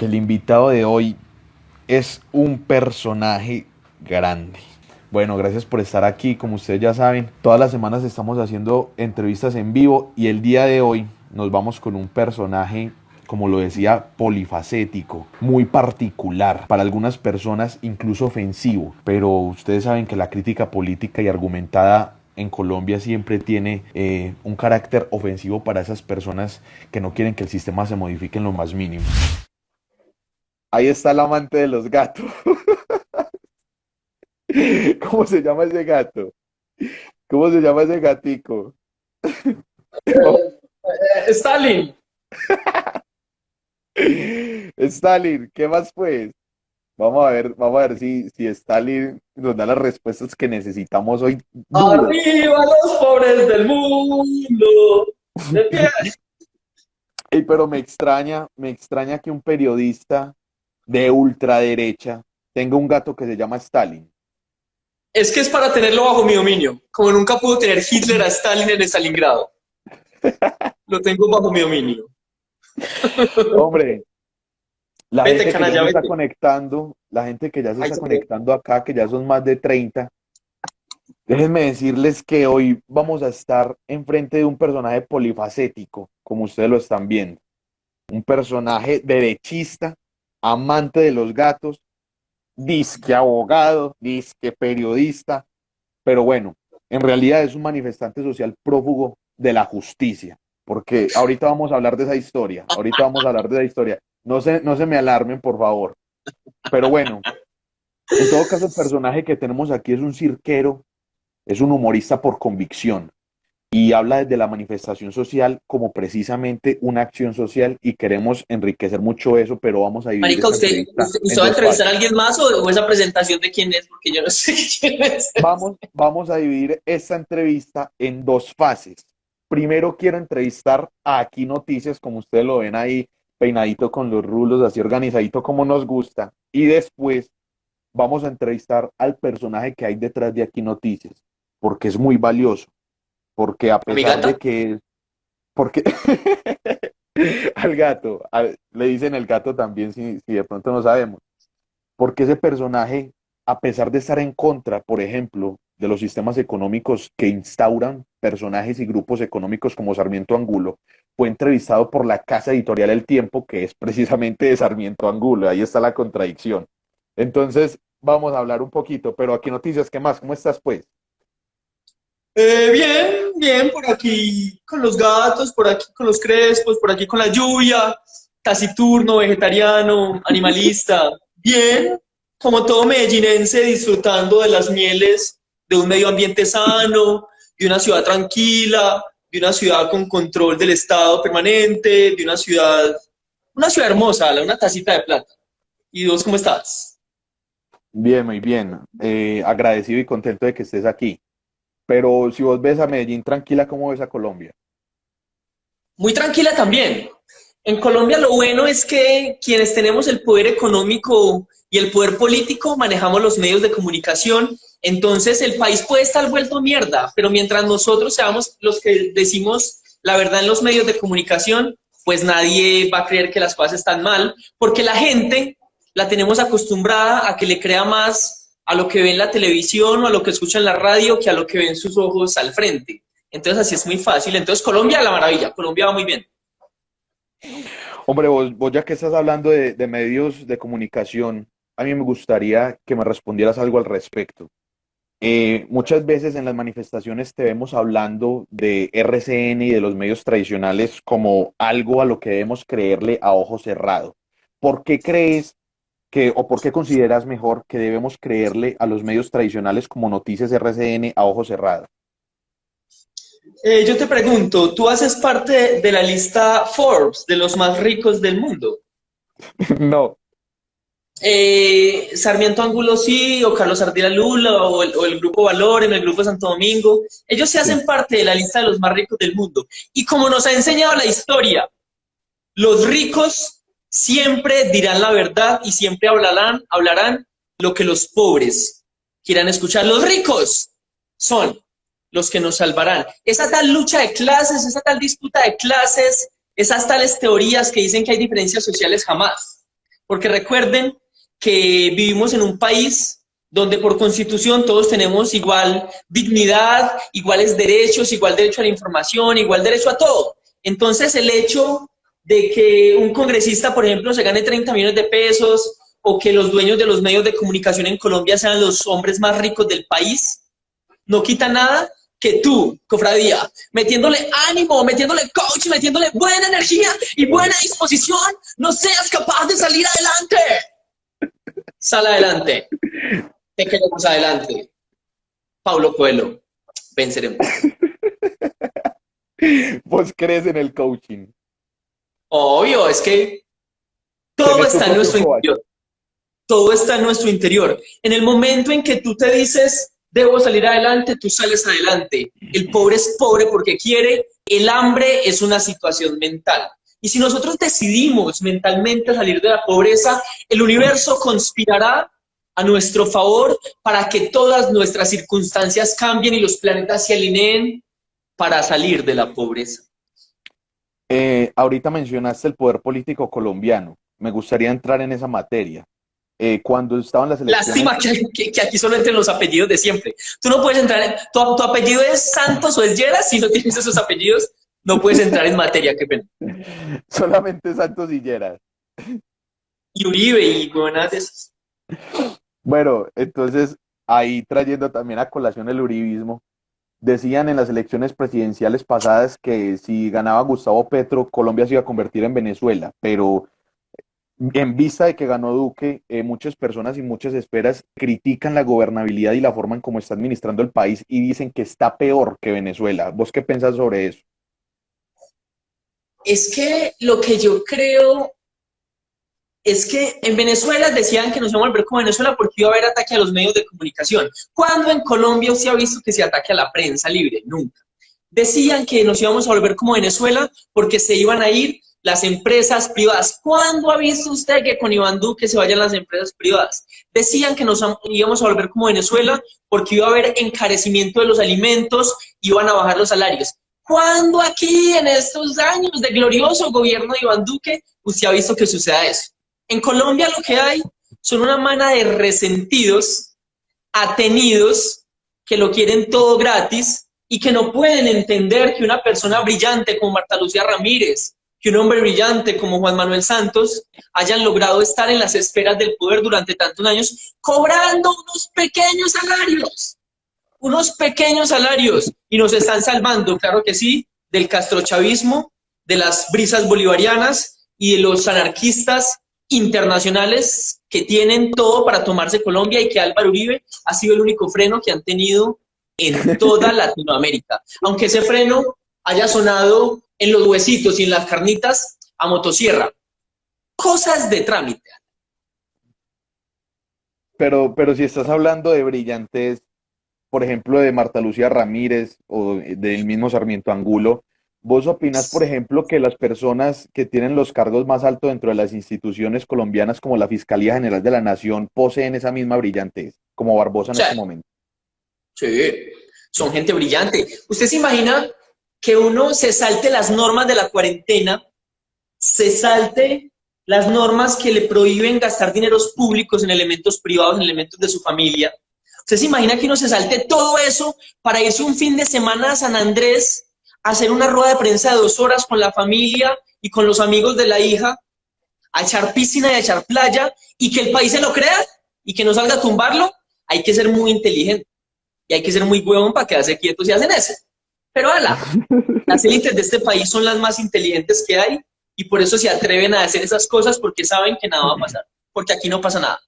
que el invitado de hoy es un personaje grande. Bueno, gracias por estar aquí. Como ustedes ya saben, todas las semanas estamos haciendo entrevistas en vivo y el día de hoy nos vamos con un personaje, como lo decía, polifacético, muy particular, para algunas personas incluso ofensivo, pero ustedes saben que la crítica política y argumentada en Colombia siempre tiene un carácter ofensivo para esas personas que no quieren que el sistema se modifique en lo más mínimo. Ahí está el amante de los gatos. ¿Cómo se llama ese gato? ¿Cómo se llama ese gatico? Stalin. Stalin, ¿qué más pues? Vamos a ver si Stalin nos da las respuestas que necesitamos hoy duras. Arriba los pobres del mundo. De pie. Ey, pero me extraña que un periodista de ultraderecha tenga un gato que se llama Stalin. Es que es para tenerlo bajo mi dominio. Como nunca pudo tener Hitler a Stalin en Stalingrado. Lo tengo bajo mi dominio. Hombre, la Vete, gente que ya se canalla, está vete. conectando, la gente que ya se Ahí está se fue. conectando acá, que ya son más de 30. Déjenme decirles que hoy vamos a estar enfrente de un personaje polifacético, como ustedes lo están viendo. Un personaje derechista, amante de los gatos, disque abogado, disque periodista, pero bueno, en realidad es un manifestante social prófugo de la justicia, porque ahorita vamos a hablar de esa historia, ahorita vamos a hablar de esa historia. No se me alarmen, por favor. Pero bueno, en todo caso, el personaje que tenemos aquí es un cirquero, es un humorista por convicción y habla desde la manifestación social como precisamente una acción social y queremos enriquecer mucho eso, pero vamos a dividir Marica, esta ¿usted, entrevista usted, en usted va a dos entrevistar a partes. alguien más o esa presentación de quién es? Porque yo no sé quién es. Vamos a dividir esta entrevista en dos fases. Primero quiero entrevistar a Aquí Noticias, como ustedes lo ven ahí, peinadito con los rulos, así organizadito como nos gusta. Y después vamos a entrevistar al personaje que hay detrás de Aquí Noticias, porque es muy valioso, porque a ¿A mi pesar de gata? que porque al gato, le dicen el gato también si de pronto no sabemos, porque ese personaje, a pesar de estar en contra, por ejemplo, de los sistemas económicos que instauran personajes y grupos económicos como Sarmiento Angulo, fue entrevistado por la casa editorial El Tiempo, que es precisamente de Sarmiento Angulo, ahí está la contradicción. Entonces, vamos a hablar un poquito, pero aquí noticias, ¿qué más? ¿Cómo estás pues? Bien, bien, por aquí con los gatos, por aquí con los crespos, por aquí con la lluvia, taciturno, vegetariano, animalista. Bien, como todo medellinense, disfrutando de las mieles de un medio ambiente sano, de una ciudad tranquila, de una ciudad con control del Estado permanente, de una ciudad hermosa, una tacita de plata. ¿Y vos cómo estás? Bien, muy bien. Agradecido y contento de que estés aquí. Pero si vos ves a Medellín tranquila, ¿cómo ves a Colombia? Muy tranquila también. En Colombia lo bueno es que quienes tenemos el poder económico y el poder político manejamos los medios de comunicación, entonces el país puede estar vuelto mierda, pero mientras nosotros seamos los que decimos la verdad en los medios de comunicación, pues nadie va a creer que las cosas están mal, porque la gente la tenemos acostumbrada a que le crea más a lo que ve en la televisión o a lo que escucha en la radio que a lo que ven sus ojos al frente. Entonces así es muy fácil. Entonces Colombia, la maravilla, Colombia va muy bien. Hombre, vos ya que estás hablando de medios de comunicación, a mí me gustaría que me respondieras algo al respecto. Muchas veces en las manifestaciones te vemos hablando de RCN y de los medios tradicionales como algo a lo que debemos creerle a ojo cerrado. ¿Por qué crees que, o por qué consideras mejor que debemos creerle a los medios tradicionales como Noticias RCN a ojo cerrado? Yo te pregunto, ¿tú haces parte de la lista Forbes de los más ricos del mundo? No. Sarmiento Angulo sí, o Carlos Ardila Lula, o el Grupo Valor en el Grupo Santo Domingo. Ellos se Sí. hacen parte de la lista de los más ricos del mundo. Y como nos ha enseñado la historia, los ricos siempre dirán la verdad y siempre hablarán lo que los pobres quieran escuchar. Los ricos son los que nos salvarán. Esa tal lucha de clases, esa tal disputa de clases, esas tales teorías que dicen que hay diferencias sociales jamás. Porque recuerden que vivimos en un país donde por constitución todos tenemos igual dignidad, iguales derechos, igual derecho a la información, igual derecho a todo. Entonces el hecho de que un congresista, por ejemplo, se gane 30 millones de pesos o que los dueños de los medios de comunicación en Colombia sean los hombres más ricos del país, no quita nada que tú, cofradía, metiéndole ánimo, metiéndole coach, metiéndole buena energía y buena disposición, no seas capaz de salir adelante. Sal adelante. Te queremos adelante. Paulo Coelho, venceremos. ¿Vos crees en el coaching? Obvio, es que todo ¿Tenés tu está en propio nuestro coach? interior. Todo está en nuestro interior. En el momento en que tú te dices, debo salir adelante, tú sales adelante. El pobre es pobre porque quiere, el hambre es una situación mental. Y si nosotros decidimos mentalmente salir de la pobreza, el universo conspirará a nuestro favor para que todas nuestras circunstancias cambien y los planetas se alineen para salir de la pobreza. Ahorita mencionaste el poder político colombiano. Me gustaría entrar en esa materia. Cuando estaban las elecciones, Lástima que aquí solo entren los apellidos de siempre. Tú no puedes entrar, tu apellido es Santos o es Lleras, si no tienes esos apellidos, no puedes entrar en materia, qué pena. solamente Santos y Lleras. Y Uribe y buenas de esas. Bueno, entonces ahí trayendo también a colación el uribismo, decían en las elecciones presidenciales pasadas que si ganaba Gustavo Petro, Colombia se iba a convertir en Venezuela, pero en vista de que ganó Duque, muchas personas y muchas esferas critican la gobernabilidad y la forma en cómo está administrando el país y dicen que está peor que Venezuela. ¿Vos qué pensás sobre eso? Es que lo que yo creo es que en Venezuela decían que nos íbamos a volver como Venezuela porque iba a haber ataque a los medios de comunicación. ¿Cuándo en Colombia se ha visto que se ataque a la prensa libre? Nunca. Decían que nos íbamos a volver como Venezuela porque se iban a ir las empresas privadas. ¿Cuándo ha visto usted que con Iván Duque se vayan las empresas privadas? Decían que nos íbamos a volver como Venezuela porque iba a haber encarecimiento de los alimentos, iban a bajar los salarios. ¿Cuándo aquí, en estos años de glorioso gobierno de Iván Duque, usted ha visto que suceda eso? En Colombia lo que hay son una mano de resentidos, atenidos, que lo quieren todo gratis y que no pueden entender que una persona brillante como Marta Lucía Ramírez, que un hombre brillante como Juan Manuel Santos hayan logrado estar en las esferas del poder durante tantos años, cobrando unos pequeños salarios, y nos están salvando, claro que sí, del castrochavismo, de las brisas bolivarianas y de los anarquistas internacionales que tienen todo para tomarse Colombia y que Álvaro Uribe ha sido el único freno que han tenido en toda Latinoamérica. Aunque ese freno haya sonado en los huesitos y en las carnitas a motosierra. Cosas de trámite. Pero si estás hablando de brillantes, por ejemplo, de Marta Lucía Ramírez o del mismo Sarmiento Angulo, ¿vos opinás, por ejemplo, que las personas que tienen los cargos más altos dentro de las instituciones colombianas, como la Fiscalía General de la Nación, poseen esa misma brillantez, como Barbosa en este momento? Sí, son gente brillante. ¿Usted se imagina que uno se salte las normas de la cuarentena, se salte las normas que le prohíben gastar dineros públicos en elementos privados, en elementos de su familia? ¿Usted se imagina que uno se salte todo eso para irse un fin de semana a San Andrés a hacer una rueda de prensa de 2 horas con la familia y con los amigos de la hija, a echar piscina y a echar playa, y que el país se lo crea y que no salga a tumbarlo? Hay que ser muy inteligente y hay que ser muy huevón para quedarse quietos y hacen eso. Pero ala, las élites de este país son las más inteligentes que hay y por eso se atreven a hacer esas cosas, porque saben que nada va a pasar, porque aquí no pasa nada.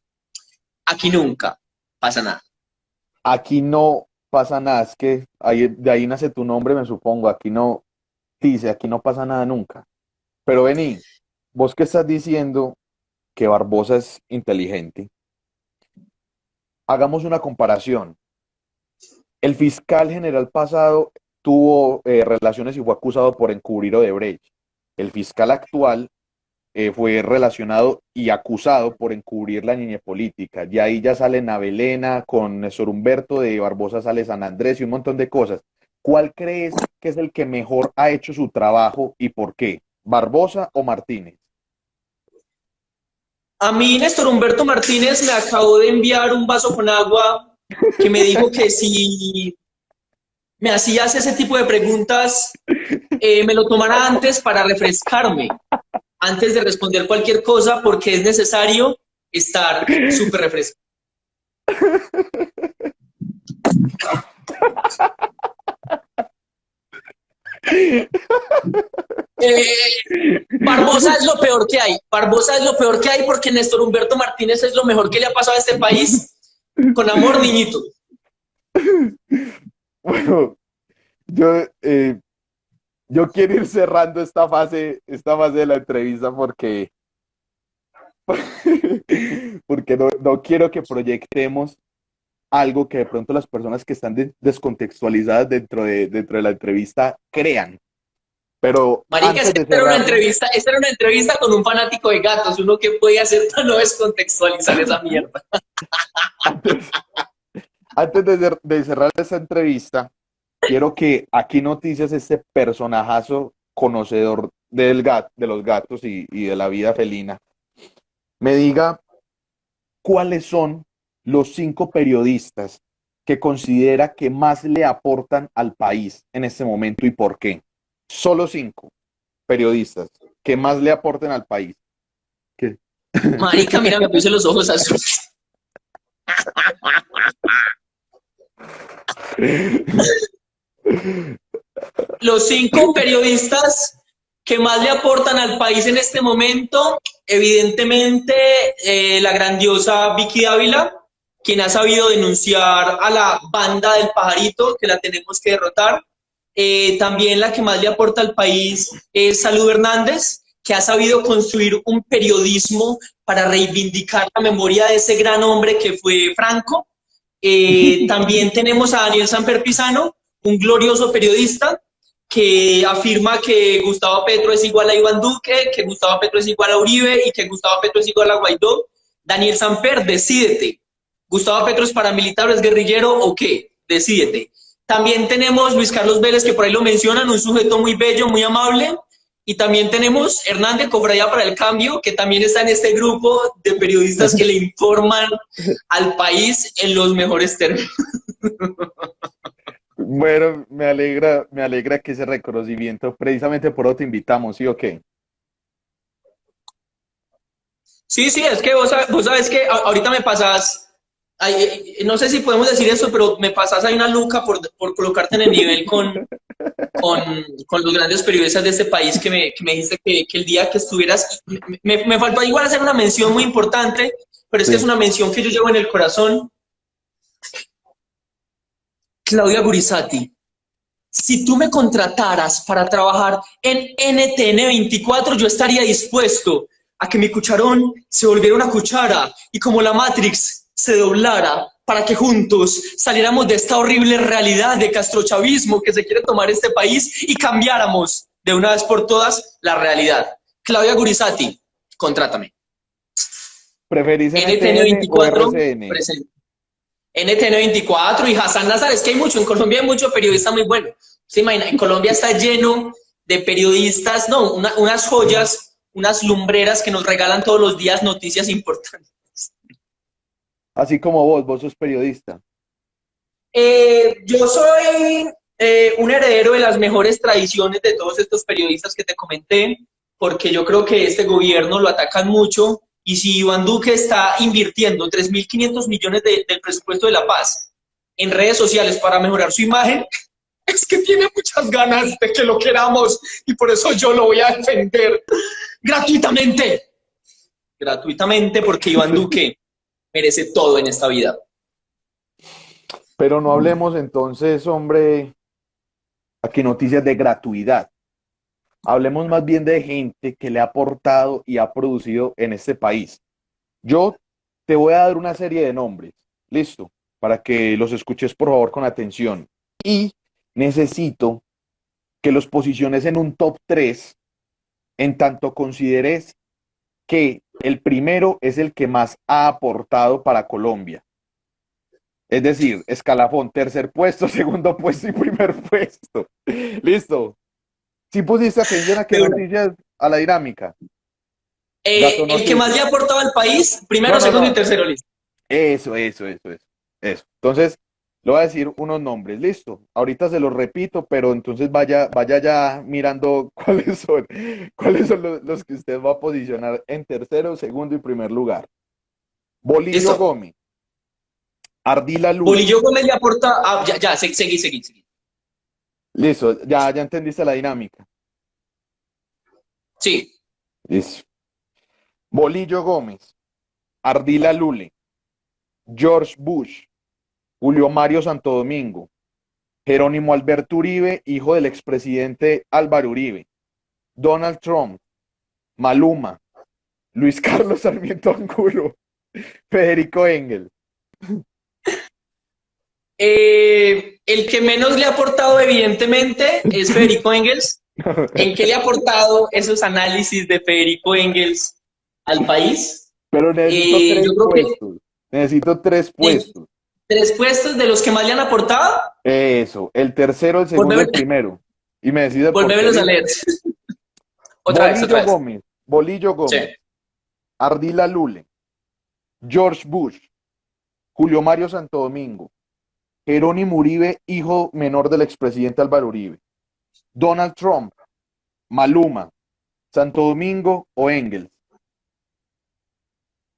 Aquí nunca pasa nada. Aquí no pasa nada, es que de ahí nace tu nombre, me supongo. Aquí no, dice, aquí no pasa nada nunca. Pero vení, vos que estás diciendo que Barbosa es inteligente, hagamos una comparación. El fiscal general pasado tuvo relaciones y fue acusado por encubrir Odebrecht. El fiscal actual fue relacionado y acusado por encubrir la niñez política. De ahí ya sale Navelena, con Néstor Humberto, de Barbosa sale San Andrés y un montón de cosas. ¿Cuál crees que es el que mejor ha hecho su trabajo y por qué? ¿Barbosa o Martínez? A mí Néstor Humberto Martínez me acabó de enviar un vaso con agua que me dijo que si me hacías ese tipo de preguntas, me lo tomara antes para refrescarme, antes de responder cualquier cosa, porque es necesario estar súper refrescado. Barbosa es lo peor que hay. Barbosa es lo peor que hay porque Néstor Humberto Martínez es lo mejor que le ha pasado a este país. Con amor, niñito. Bueno, yo, yo quiero ir cerrando esta fase de la entrevista porque no quiero que proyectemos algo que de pronto las personas que están descontextualizadas dentro de la entrevista crean. Pero Marica, antes de cerrarla, esta era una entrevista con un fanático de gatos. Uno que puede hacer para no descontextualizar esa mierda. antes, antes de cerrar esta entrevista, quiero que aquí Noticias, este personajazo conocedor de los gatos y de la vida felina, me diga cuáles son los 5 periodistas que considera que más le aportan al país en este momento y por qué. Solo 5 periodistas que más le aporten al país. ¿Qué? Marica, mira, me puse los ojos azules. Los 5 periodistas que más le aportan al país en este momento, evidentemente la grandiosa Vicky Dávila, quien ha sabido denunciar a la banda del pajarito, que la tenemos que derrotar. También la que más le aporta al país es Salud Hernández, que ha sabido construir un periodismo para reivindicar la memoria de ese gran hombre que fue Franco. También tenemos a Daniel Samper Pizano, un glorioso periodista que afirma que Gustavo Petro es igual a Iván Duque, que Gustavo Petro es igual a Uribe y que Gustavo Petro es igual a Guaidó. Daniel Samper, decídete. ¿Gustavo Petro es paramilitar o es guerrillero o qué? Decídete. También tenemos Luis Carlos Vélez, que por ahí lo mencionan, un sujeto muy bello, muy amable. Y también tenemos Hernández Cofradía para el Cambio, que también está en este grupo de periodistas que le informan al país en los mejores términos. Bueno, me alegra que ese reconocimiento, precisamente por eso te invitamos, ¿sí o qué? Sí, sí, es que vos sabes que ahorita me pasas, no sé si podemos decir eso, pero me pasas ahí una luca por colocarte en el nivel con los grandes periodistas de este país que me dijiste que el día que estuvieras, me faltó igual hacer una mención muy importante, pero es que es Sí. una mención que yo llevo en el corazón. Claudia Gurizati, si tú me contrataras para trabajar en NTN 24, yo estaría dispuesto a que mi cucharón se volviera una cuchara y como la Matrix se doblara para que juntos saliéramos de esta horrible realidad de castrochavismo que se quiere tomar este país y cambiáramos de una vez por todas la realidad. Claudia Gurizati, contrátame. ¿Preferís NTN NTN o 24, RCN? presente. NTN 24 y Hassan Nazar, es que hay mucho, en Colombia hay mucho periodista muy bueno. Se imagina, en Colombia está lleno de periodistas, no, unas joyas, unas lumbreras que nos regalan todos los días noticias importantes. Así como vos sos periodista. Yo soy un heredero de las mejores tradiciones de todos estos periodistas que te comenté, porque yo creo que este gobierno lo atacan mucho y si Iván Duque está invirtiendo 3.500 millones del presupuesto de la paz en redes sociales para mejorar su imagen, es que tiene muchas ganas de que lo queramos y por eso yo lo voy a defender gratuitamente. Gratuitamente porque Iván Duque merece todo en esta vida. Pero no hablemos entonces, hombre, aquí noticias de gratuidad. Hablemos más bien de gente que le ha aportado y ha producido en este país. Yo te voy a dar una serie de nombres, listo, para que los escuches por favor con atención. Y necesito que los posiciones en un top 3 en tanto consideres que el primero es el que más ha aportado para Colombia. Es decir, escalafón, tercer puesto, segundo puesto y primer puesto. Listo. Si pusiste atención a qué noticias, a la dinámica. Gato, no El que sé. más le ha aportado al país, primero, No, no, segundo y no. tercero, listo. Eso. Entonces, le voy a decir unos nombres, listo. Ahorita se los repito, pero entonces vaya ya mirando cuáles son los que usted va a posicionar en tercero, segundo y primer lugar. Bolillo Listo. Gómez, Ardila Lule. Bolillo Gómez le aporta. Ah, ya, seguí. Listo, ya entendiste la dinámica. Sí. Listo. Bolillo Gómez, Ardila Lule, George Bush, Julio Mario Santo Domingo, Jerónimo Alberto Uribe, hijo del expresidente Álvaro Uribe, Donald Trump, Maluma, Luis Carlos Sarmiento Angulo, Federico Engel. El que menos le ha aportado, evidentemente, es Federico Engels. ¿En qué le ha aportado esos análisis de Federico Engels al país? Pero necesito tres Yo creo que puestos. Necesito tres en puestos. 3 puestos de los que más le han aportado, Eso, el tercero, el segundo, volveme, el primero. Y me decís el porqué. volvémelos a ¿Listo? leer. Otra vez. Bolillo Sí. Gómez, Ardila Lule, George Bush, Julio Mario Santo Domingo, Jerónimo Uribe, hijo menor del expresidente Álvaro Uribe, Donald Trump, Maluma, Santo Domingo o Engels.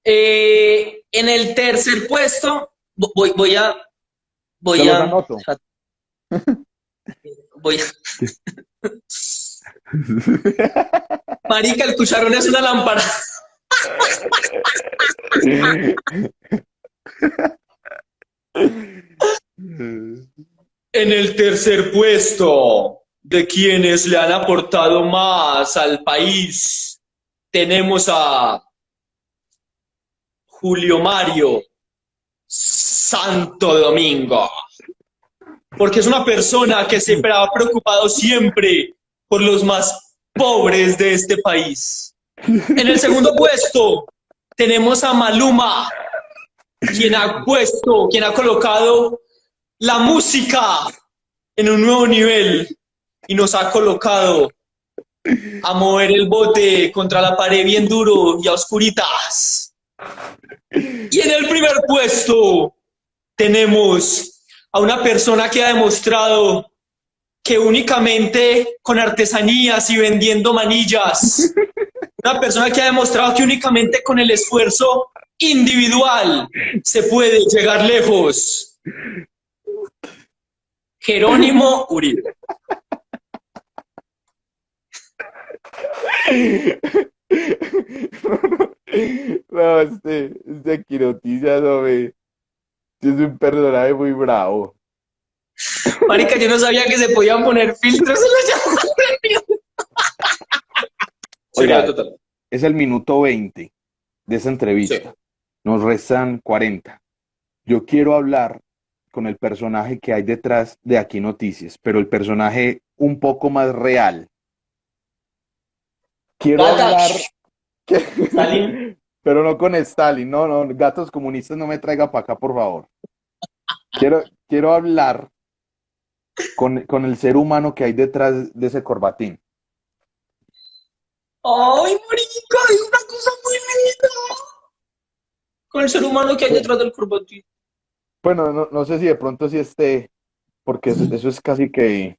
En el tercer puesto, voy a, Se voy los a, anoto. voy a, marica, el cucharón es una lámpara. En el tercer puesto de quienes le han aportado más al país, tenemos a Julio Mario Santo Domingo, porque es una persona que se ha preocupado siempre por los más pobres de este país. En el segundo puesto tenemos a Maluma, quien ha colocado la música en un nuevo nivel y nos ha colocado a mover el bote contra la pared bien duro y a oscuritas. Y en el primer puesto tenemos a una persona que ha demostrado que únicamente con artesanías y vendiendo manillas, una persona que ha demostrado que únicamente con el esfuerzo individual se puede llegar lejos. Jerónimo Uribe. No, este Quirotiza no me. Es un personaje muy bravo. Marica, yo no sabía que se podían poner filtros en los llamados. Oiga, Total. es el minuto 20 de esa entrevista. Sí. Nos restan 40. Yo quiero hablar con el personaje que hay detrás de Aquí Noticias, pero el personaje un poco más real. Quiero Gata. hablar. Stalin. Pero no con Stalin, no, gatos comunistas no me traiga para acá, por favor. Quiero hablar con el ser humano que hay detrás de ese corbatín. Ay, marica, es una cosa muy linda. Con el ser humano que hay detrás del corbatín. Bueno, no sé si de pronto sí esté, porque eso es casi que...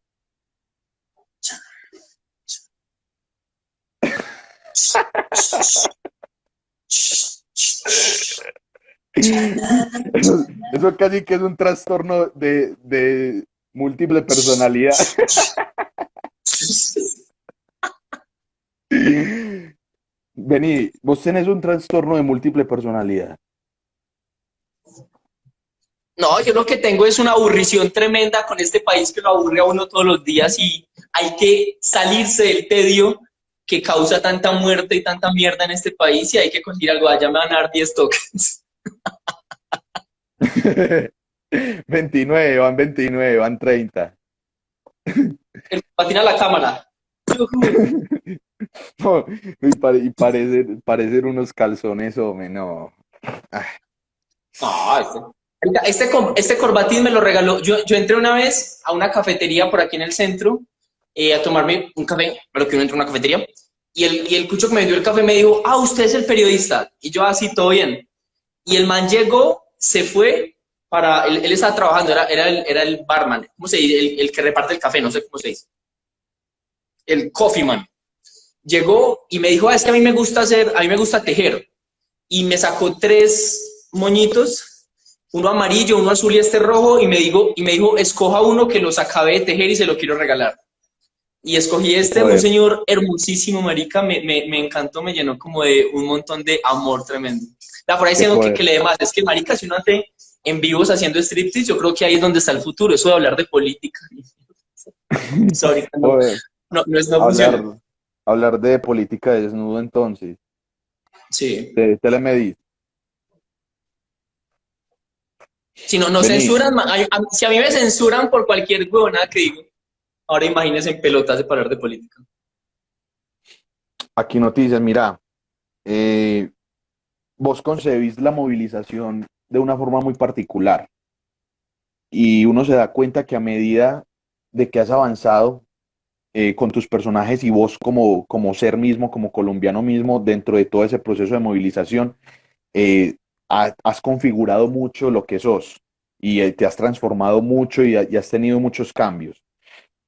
Eso casi que es un trastorno de múltiple personalidad. Vení, vos tenés un trastorno de múltiple personalidad. No, yo lo que tengo es una aburrición tremenda con este país que lo aburre a uno todos los días y hay que salirse del tedio que causa tanta muerte y tanta mierda en este país y hay que conseguir algo. Allá me van a dar 10 tokens. 29, van 30. El patina a la cámara. No, y parecer unos calzones, hombre, no. No, este corbatín me lo regaló. Yo entré una vez a una cafetería por aquí en el centro a tomarme un café, a lo que uno entra a una cafetería. y el cucho que me dio el café me dijo, ah, usted es el periodista. Y yo, así, todo bien. Y el man llegó, se fue él estaba trabajando, era el barman, ¿cómo se dice? El que reparte el café, no sé cómo se dice. El coffee man. Llegó y me dijo, ah, es que a mí me gusta tejer. Y me sacó 3 moñitos, uno amarillo, uno azul y este rojo, y me dijo, escoja uno que los acabé de tejer y se lo quiero regalar. Y escogí un Joder, señor hermosísimo, marica, me encantó, me llenó como de un montón de amor tremendo. La por ahí qué diciendo poder, que le dé más, es que, marica, si uno hace en vivos haciendo striptease, yo creo que ahí es donde está el futuro, eso de hablar de política. Eso ahorita joder, no funciona. hablar, hablar de política de desnudo entonces, Sí. de telemedicina. Si no, no Vení, censuran, si a mí me censuran por cualquier huevonada que digo, ahora imagínense en pelotas de hablar de política. aquí noticias, mira, eh, vos concebís la movilización de una forma muy particular y uno se da cuenta que a medida de que has avanzado con tus personajes y vos como ser mismo, como colombiano mismo, dentro de todo ese proceso de movilización, has configurado mucho lo que sos y te has transformado mucho y has tenido muchos cambios.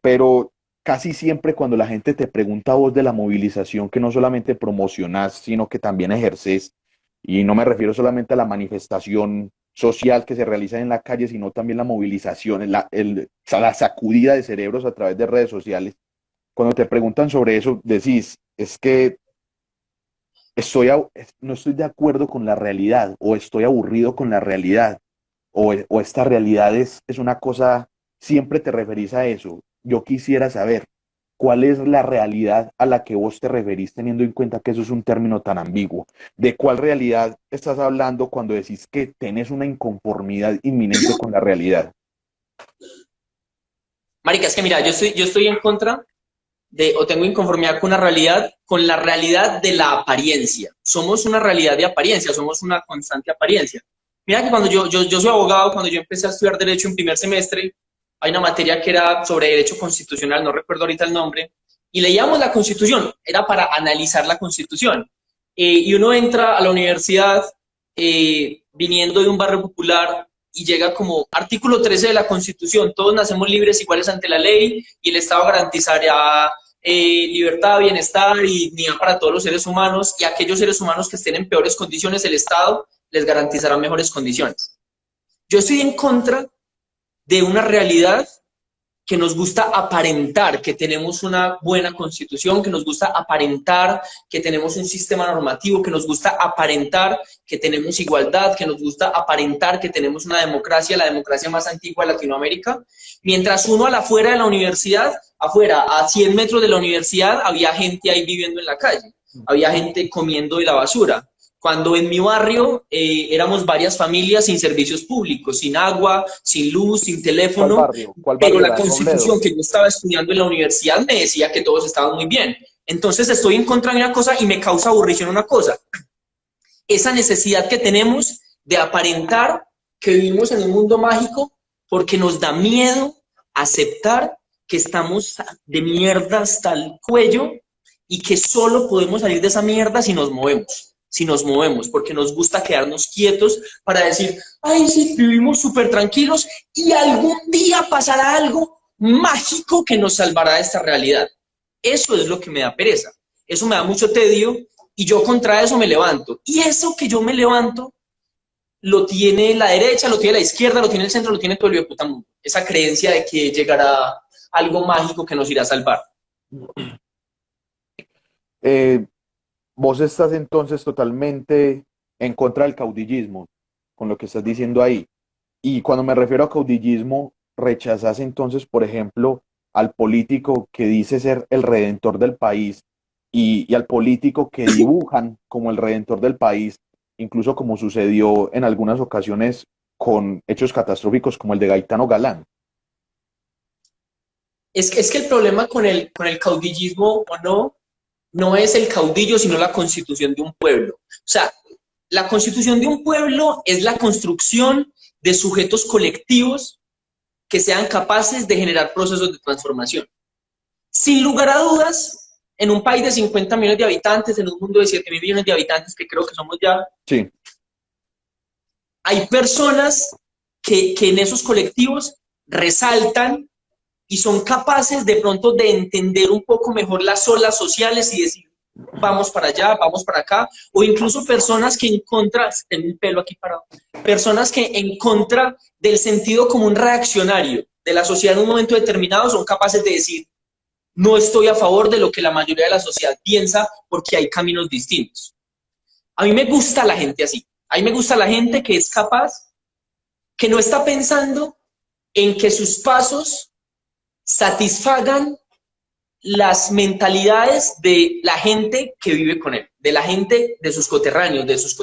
Pero casi siempre cuando la gente te pregunta a vos de la movilización que no solamente promocionás, sino que también ejerces, y no me refiero solamente a la manifestación social que se realiza en la calle, sino también la movilización, o sea, la sacudida de cerebros a través de redes sociales. Cuando te preguntan sobre eso, decís, es que no estoy de acuerdo con la realidad, o estoy aburrido con la realidad, o esta realidad es una cosa, siempre te referís a eso. Yo quisiera saber cuál es la realidad a la que vos te referís teniendo en cuenta que eso es un término tan ambiguo. ¿De cuál realidad estás hablando cuando decís que tenés una inconformidad inminente con la realidad? Marica, es que mira, yo estoy en contra o tengo inconformidad con la realidad de la apariencia. Somos una realidad de apariencia, somos una constante apariencia. Mira que cuando yo soy abogado, cuando yo empecé a estudiar Derecho en primer semestre, hay una materia que era sobre Derecho Constitucional, no recuerdo ahorita el nombre, y leíamos la Constitución, era para analizar la Constitución. Y uno entra a la universidad viniendo de un barrio popular y llega como artículo 13 de la Constitución, todos nacemos libres iguales ante la ley y el Estado garantizará libertad, bienestar y dignidad para todos los seres humanos, y aquellos seres humanos que estén en peores condiciones, el Estado les garantizará mejores condiciones. Yo estoy en contra de una realidad que nos gusta aparentar que tenemos una buena constitución, que nos gusta aparentar que tenemos un sistema normativo, que nos gusta aparentar que tenemos igualdad, que nos gusta aparentar que tenemos una democracia, la democracia más antigua de Latinoamérica, mientras uno a la afuera de la universidad, afuera, a 100 metros de la universidad, había gente ahí viviendo en la calle, había gente comiendo de la basura. Cuando en mi barrio éramos varias familias sin servicios públicos, sin agua, sin luz, sin ¿Cuál teléfono, barrio? ¿Cuál pero barrio la era? Robledo. constitución que yo estaba estudiando en la universidad me decía que todos estaban muy bien. Entonces estoy en contra de una cosa y me causa aburrición una cosa. Esa necesidad que tenemos de aparentar que vivimos en un mundo mágico porque nos da miedo aceptar que estamos de mierda hasta el cuello y que solo podemos salir de esa mierda si nos movemos, porque nos gusta quedarnos quietos para decir, ay, sí, vivimos súper tranquilos y algún día pasará algo mágico que nos salvará de esta realidad. Eso es lo que me da pereza, eso me da mucho tedio y yo contra eso me levanto. Y eso que yo me levanto lo tiene la derecha, lo tiene la izquierda, lo tiene el centro, lo tiene todo el puta mundo. Esa creencia de que llegará algo mágico que nos irá a salvar. Eh, Vos estás entonces totalmente en contra del caudillismo, con lo que estás diciendo ahí. Y cuando me refiero a caudillismo, rechazas entonces, por ejemplo, al político que dice ser el redentor del país y al político que dibujan como el redentor del país, incluso como sucedió en algunas ocasiones con hechos catastróficos como el de Gaetano Galán. Es que el problema con el caudillismo o no es el caudillo, sino la constitución de un pueblo. O sea, la constitución de un pueblo es la construcción de sujetos colectivos que sean capaces de generar procesos de transformación. Sin lugar a dudas, en un país de 50 millones de habitantes, en un mundo de 7.000 millones de habitantes, que creo que somos ya, Sí, hay personas que en esos colectivos resaltan y son capaces de pronto de entender un poco mejor las olas sociales y decir, vamos para allá, vamos para acá, o incluso personas que en contra, tengo un pelo aquí parado, personas que en contra del sentido común reaccionario de la sociedad en un momento determinado son capaces de decir, no estoy a favor de lo que la mayoría de la sociedad piensa porque hay caminos distintos. A mí me gusta la gente así, a mí me gusta la gente que es capaz, que no está pensando en que sus pasos satisfagan las mentalidades de la gente que vive con él, de la gente de sus coterráneos, de sus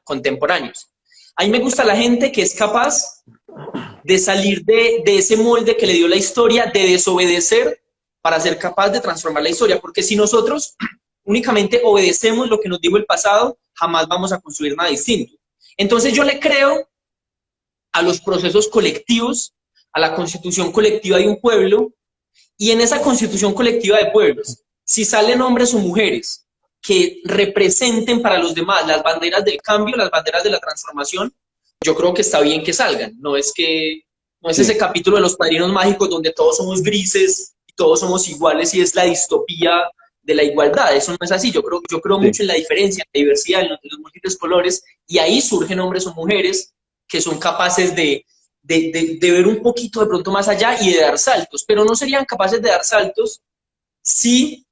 contemporáneos. A mí me gusta la gente que es capaz de salir de ese molde que le dio la historia, de desobedecer para ser capaz de transformar la historia, porque si nosotros únicamente obedecemos lo que nos dijo el pasado, jamás vamos a construir nada distinto. Entonces yo le creo a los procesos colectivos, a la constitución colectiva de un pueblo, y en esa constitución colectiva de pueblos, si salen hombres o mujeres que representen para los demás las banderas del cambio, las banderas de la transformación, yo creo que está bien que salgan. No es ese capítulo de los padrinos mágicos donde todos somos grises y todos somos iguales y es la distopía de la igualdad. Eso no es así. Yo creo mucho en la diferencia, en la diversidad, en los múltiples colores, y ahí surgen hombres o mujeres que son capaces de ver un poquito de pronto más allá y de dar saltos, pero no serían capaces de dar saltos si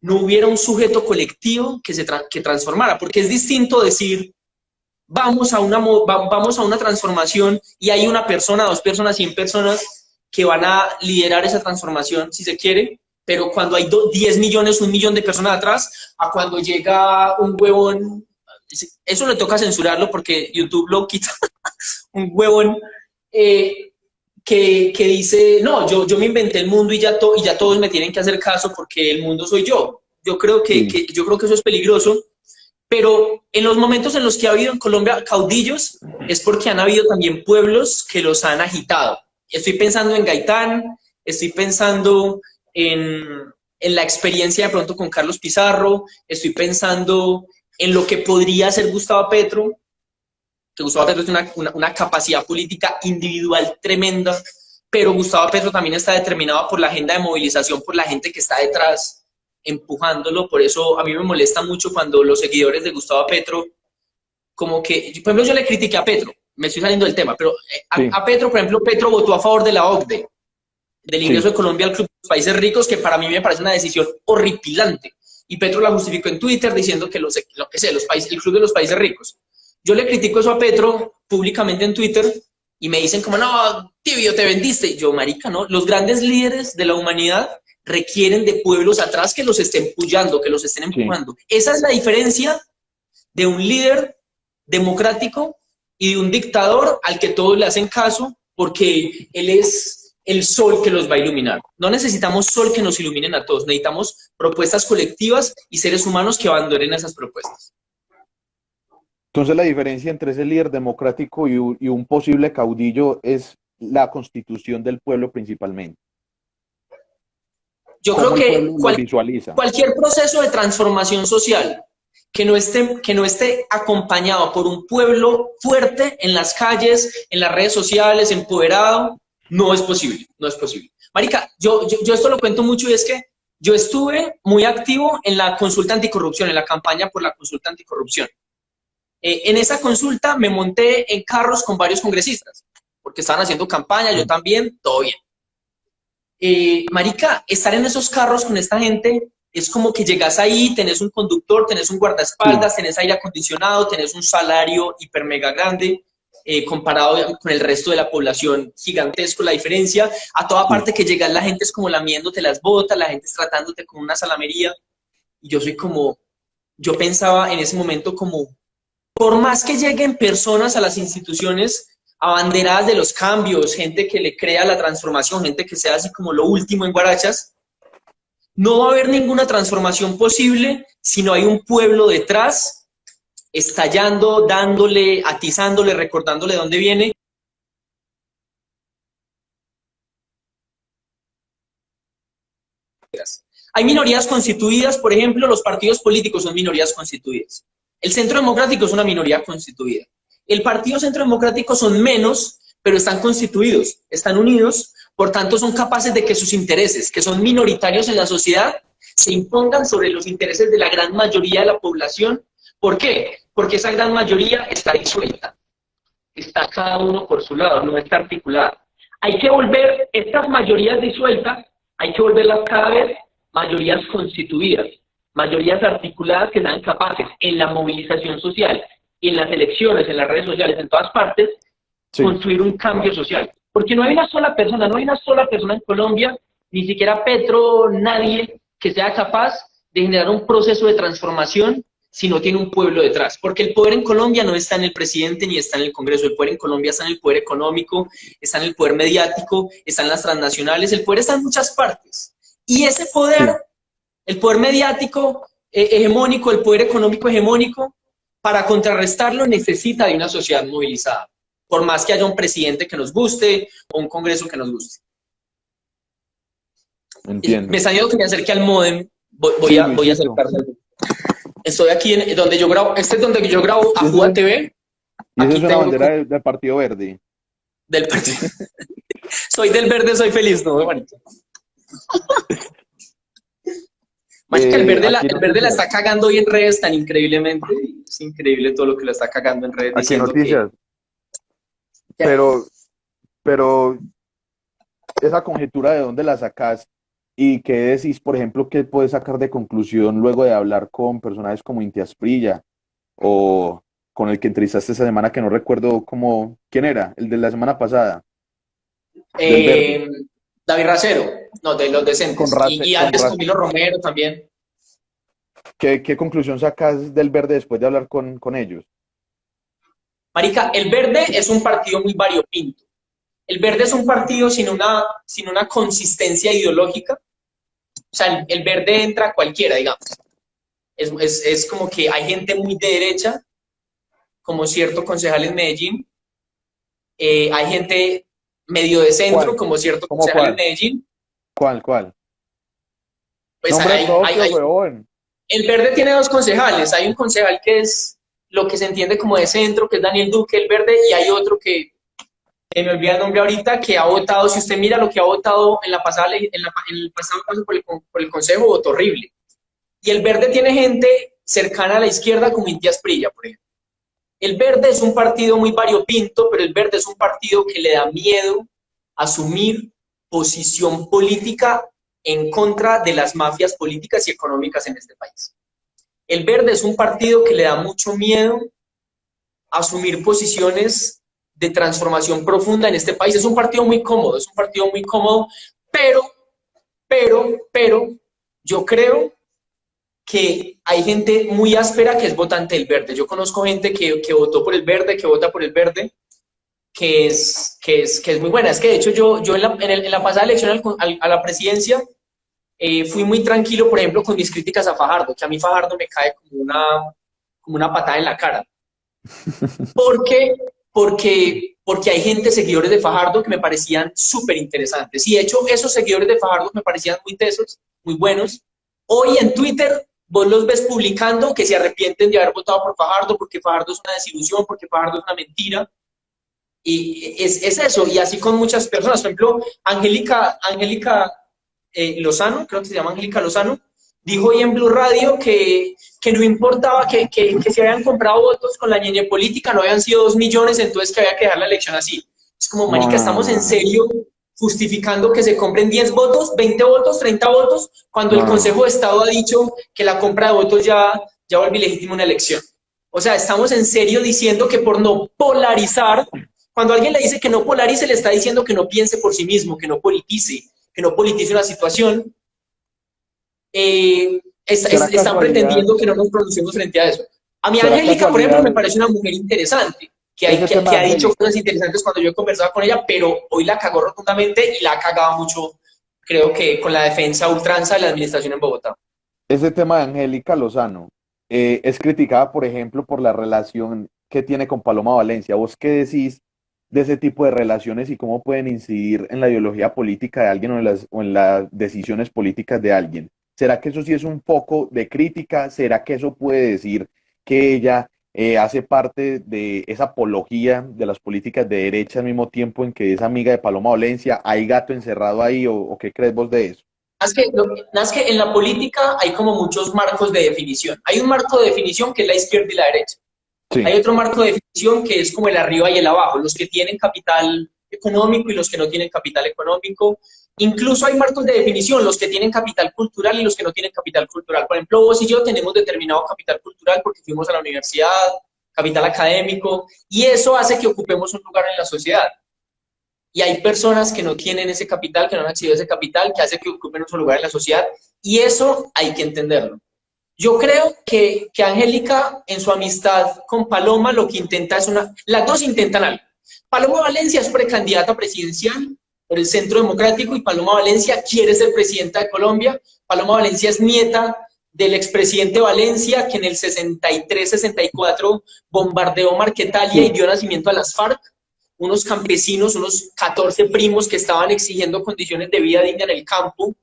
no hubiera un sujeto colectivo que transformara, porque es distinto decir, vamos a una transformación y hay una persona, 2 personas, 100 personas que van a liderar esa transformación, si se quiere, pero cuando hay 10 millones, 1 millón de personas atrás, a cuando llega un huevón, eso le toca censurarlo porque YouTube lo quita, un huevón que dice, no, yo me inventé el mundo y ya todos me tienen que hacer caso porque el mundo soy yo. Yo creo yo creo que eso es peligroso, pero en los momentos en los que ha habido en Colombia caudillos es porque han habido también pueblos que los han agitado. Estoy pensando en Gaitán, estoy pensando en la experiencia de pronto con Carlos Pizarro, estoy pensando en lo que podría hacer Gustavo Petro, que Gustavo Petro tiene una capacidad política individual tremenda, pero Gustavo Petro también está determinado por la agenda de movilización, por la gente que está detrás empujándolo. Por eso a mí me molesta mucho cuando los seguidores de Gustavo Petro, como que, por ejemplo, yo le critiqué a Petro, me estoy saliendo del tema, pero a Petro, por ejemplo, Petro votó a favor de la OCDE, del ingreso de Colombia al Club de los Países Ricos, que para mí me parece una decisión horripilante. Y Petro la justificó en Twitter diciendo que el Club de los Países Ricos. Yo le critico eso a Petro públicamente en Twitter y me dicen como, no, tibio, te vendiste. Y yo, marica, no, los grandes líderes de la humanidad requieren de pueblos atrás que los estén puyando, que los estén empujando. Esa es la diferencia de un líder democrático y de un dictador al que todos le hacen caso porque él es el sol que los va a iluminar. No necesitamos sol que nos iluminen a todos, necesitamos propuestas colectivas y seres humanos que abandonen esas propuestas. Entonces la diferencia entre ese líder democrático y un posible caudillo es la constitución del pueblo principalmente. Yo creo que cualquier proceso de transformación social que no esté acompañado por un pueblo fuerte en las calles, en las redes sociales, empoderado, no es posible, no es posible. Marica, yo esto lo cuento mucho y es que yo estuve muy activo en la consulta anticorrupción, en la campaña por la consulta anticorrupción. En esa consulta me monté en carros con varios congresistas, porque estaban haciendo campaña, yo también, todo bien. Marica, estar en esos carros con esta gente es como que llegas ahí, tenés un conductor, tenés un guardaespaldas, tenés aire acondicionado, tenés un salario hiper mega grande, comparado con el resto de la población, gigantesco la diferencia. A toda parte que llegas la gente es como lamiéndote las botas, la gente es tratándote como una salamería. Y yo pensaba en ese momento como, por más que lleguen personas a las instituciones abanderadas de los cambios, gente que le crea la transformación, gente que sea así como lo último en Guarachas, no va a haber ninguna transformación posible si no hay un pueblo detrás, estallando, dándole, atizándole, recordándole de dónde viene. Hay minorías constituidas, por ejemplo, los partidos políticos son minorías constituidas. El Centro Democrático es una minoría constituida. El Partido Centro Democrático son menos, pero están constituidos, están unidos, por tanto son capaces de que sus intereses, que son minoritarios en la sociedad, se impongan sobre los intereses de la gran mayoría de la población. ¿Por qué? Porque esa gran mayoría está disuelta, está cada uno por su lado, no está articulada. Hay que volver estas mayorías disueltas, hay que volverlas cada vez mayorías constituidas, mayorías articuladas que sean capaces en la movilización social, en las elecciones, en las redes sociales, en todas partes, sí, construir un cambio social. Porque no hay una sola persona, no hay una sola persona en Colombia, ni siquiera Petro, nadie que sea capaz de generar un proceso de transformación si no tiene un pueblo detrás. Porque el poder en Colombia no está en el presidente ni está en el Congreso. El poder en Colombia está en el poder económico, está en el poder mediático, está en las transnacionales, el poder está en muchas partes. Y ese poder, el poder mediático hegemónico, el poder económico hegemónico, para contrarrestarlo necesita de una sociedad movilizada, por más que haya un presidente que nos guste o un Congreso que nos guste. Entiendo. Me está diciendo que me acerque al módem, voy a acercarme. Estoy aquí donde yo grabo, este es donde yo grabo Ajuda TV. Y esa es una bandera del Partido Verde. Del partido. Soy del verde, soy feliz, ¿no? Marica, el verde la está cagando hoy en redes tan increíblemente. Es increíble todo lo que la está cagando en redes. Aquí noticias. Pero esa conjetura, ¿de dónde la sacás? ¿Y qué decís, por ejemplo, qué puedes sacar de conclusión luego de hablar con personajes como Inti Asprilla o con el que entrevistaste esta semana, que no recuerdo quién era, el de la semana pasada? David Racero, no, de los decentes. Y antes con Milo Romero también. ¿Qué conclusión sacas del Verde después de hablar con ellos? Marica, el Verde es un partido muy variopinto. El Verde es un partido sin una consistencia ideológica. O sea, el Verde entra a cualquiera, digamos. Es como que hay gente muy de derecha, como cierto concejal en Medellín. Hay gente medio de centro, como cierto concejal en Medellín. ¿Cuál? Pues el Verde tiene dos concejales. Hay un concejal que es lo que se entiende como de centro, que es Daniel Duque, el Verde, y hay otro que me olvida el nombre ahorita, que ha votado, si usted mira lo que ha votado en el pasado paso por el Consejo, votó horrible. Y el Verde tiene gente cercana a la izquierda como Inti Asprilla, por ejemplo. El Verde es un partido muy variopinto, pero el Verde es un partido que le da miedo asumir posición política en contra de las mafias políticas y económicas en este país. El Verde es un partido que le da mucho miedo asumir posiciones de transformación profunda en este país. Es un partido muy cómodo, pero yo creo que hay gente muy áspera que es votante del Verde. Yo conozco gente que votó por el Verde, que vota por el Verde, que es muy buena. Es que de hecho yo en la pasada elección a la presidencia fui muy tranquilo, por ejemplo, con mis críticas a Fajardo, que a mí Fajardo me cae como una patada en la cara. Porque hay gente, seguidores de Fajardo, que me parecían súper interesantes. Y de hecho, esos seguidores de Fajardo me parecían muy tesos, muy buenos. Hoy en Twitter vos los ves publicando que se arrepienten de haber votado por Fajardo, porque Fajardo es una desilusión, porque Fajardo es una mentira. Y es eso, y así con muchas personas. Por ejemplo, Angélica Lozano, creo que se llama Angélica Lozano, dijo hoy en Blue Radio que no importaba que se habían comprado votos con la ñeñe política, no habían sido 2 millones, entonces que había que dejar la elección así. Es como, marica, ¿estamos en serio justificando que se compren 10 votos, 20 votos, 30 votos, cuando el Consejo de Estado ha dicho que la compra de votos ya vuelve ilegítima una elección? O sea, ¿estamos en serio diciendo que por no polarizar, cuando alguien le dice que no polarice, le está diciendo que no piense por sí mismo, que no politice una situación? Están pretendiendo que no nos pronunciemos frente a eso. A mí Angélica, por ejemplo, me parece una mujer interesante, que ha dicho cosas interesantes cuando yo he conversado con ella, pero hoy la cagó rotundamente y la ha cagado mucho, creo que con la defensa ultranza de la administración en Bogotá. Ese tema de Angélica Lozano es criticada, por ejemplo, por la relación que tiene con Paloma Valencia. ¿Vos qué decís de ese tipo de relaciones y cómo pueden incidir en la ideología política de alguien o en las decisiones políticas de alguien? ¿Será que eso sí es un poco de crítica? ¿Será que eso puede decir que ella hace parte de esa apología de las políticas de derecha al mismo tiempo en que es amiga de Paloma Valencia? ¿Hay gato encerrado ahí o qué crees vos de eso? Más que en la política hay como muchos marcos de definición. Hay un marco de definición que es la izquierda y la derecha. Sí, Hay otro marco de definición que es como el arriba y el abajo, los que tienen capital económico y los que no tienen capital económico. Incluso hay marcos de definición, los que tienen capital cultural y los que no tienen capital cultural. Por ejemplo, vos y yo tenemos determinado capital cultural porque fuimos a la universidad, capital académico, y eso hace que ocupemos un lugar en la sociedad. Y hay personas que no tienen ese capital, que no han accedido a ese capital, que hace que ocupen un lugar en la sociedad, y eso hay que entenderlo. Yo creo que Angélica, en su amistad con Paloma, lo que intenta es una... Las dos intentan algo. Paloma Valencia es precandidata presidencial por el Centro Democrático y Paloma Valencia quiere ser presidenta de Colombia. Paloma Valencia es nieta del expresidente Valencia, que en el 63-64 bombardeó Marquetalia y dio nacimiento a las FARC, unos campesinos, unos 14 primos que estaban exigiendo condiciones de vida digna en el campo,